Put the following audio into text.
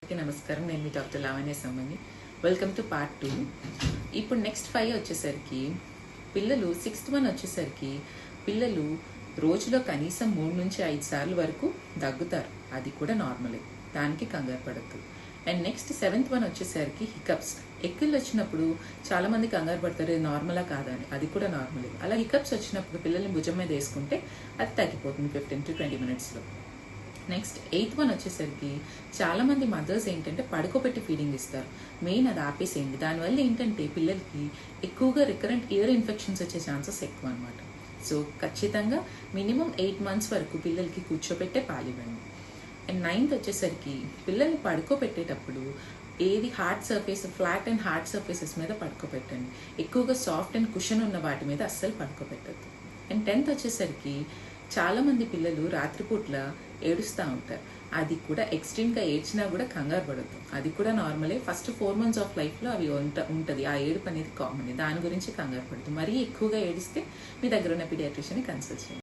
అందరికీ నమస్కారం. నేను మీ doctor Lavanya Sammani. Welcome to part 2. ఇప్పుడు నెక్స్ట్ 5 వచ్చేసరికి పిల్లలు 6th వన్ వచ్చేసరికి పిల్లలు రోజులో కనీసం 3 నుంచి 5 సార్లు వరకు దగ్గుతారు. అది కూడా నార్మలే, దానికి కంగారు పడద్దు. అండ్ నెక్స్ట్ 7th వన్ వచ్చేసరికి హికప్స్. ఎక్కిళ్ళు వచ్చినప్పుడు చాలా మంది కంగారు పడతారు, ఇది నార్మలా కాదా అని. అది కూడా నార్మలే. అలా హికప్స్ వచ్చినప్పుడు పిల్లల్ని భుజం మీద వేసుకుంటే అది తగ్గిపోతుంది 15 to 20 minutesలో. నెక్స్ట్ 8th వన్ వచ్చేసరికి చాలా మంది మదర్స్ ఏంటంటే పడుకోబెట్టి ఫీడింగ్ ఇస్తారు. మెయిన్ అది ఆపేసేయండి. దానివల్ల ఏంటంటే పిల్లలకి ఎక్కువగా రికరెంట్ ఇయర్ ఇన్ఫెక్షన్స్ వచ్చే ఛాన్సెస్ ఎక్కువ అనమాట. సో ఖచ్చితంగా మినిమం 8 months వరకు పిల్లలకి కూర్చోబెట్టే పాలివ్వండి. అండ్ 9th వచ్చేసరికి పిల్లల్ని పడుకోబెట్టేటప్పుడు ఏది hard surface, flat and hard surfaces మీద పడుకోబెట్టండి. ఎక్కువగా సాఫ్ట్ అండ్ కుషన్ ఉన్న వాటి మీద అస్సలు పడుకోబెట్టద్దు. అండ్ 10th వచ్చేసరికి చాలా మంది పిల్లలు రాత్రిపూట్ల ఏడుస్తూ ఉంటారు. అది కూడా ఎక్స్ట్రీమ్గా ఏడ్చినా కూడా కంగారు పడద్దు. అది కూడా నార్మలే. ఫస్ట్ 4 months ఆఫ్ లైఫ్లో అవి ఉంటుంది. ఆ ఏడుపు అనేది కామన్. దాని గురించి కంగారు పడద్దు. మరీ ఎక్కువగా ఏడిస్తే మీ దగ్గర ఉన్న పీడియాట్రిషియన్ని కన్సల్ట్ చేయండి.